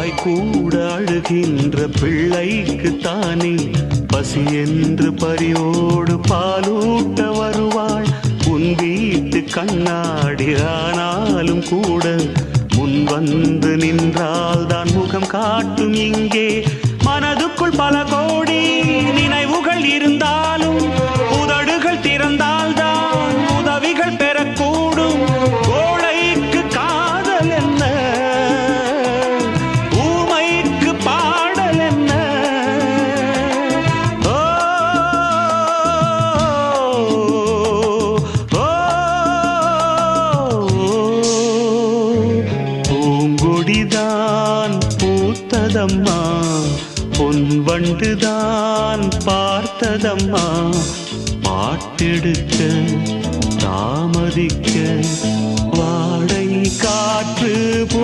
வாய் கூட அழுகின்ற பிள்ளைக்கு தானே பசி என்று பரியோடு பாலூட்ட வருவாள் உன் வீட்டு கண்ணாடி. ஆனாலும் கூட முன் வந்து நின்றால் தான் முகம் காட்டும் இங்கே. மனதுக்குள் பல கோடி நினைவுகள் இருந்தாலும் உதடுகள் திறந்தால் தான் உதவிகள் பெறக்கூடும். கோழைக்கு காதல் என்ன, ஊமைக்கு பாடல் என்ன? ஓ பூங்கொடிதான் பூத்ததம்மா, பொன் வண்டுதான் பார்த்ததம்மா. பாட்டெடுக்க தாமதிக்க வாடை காற்று பூ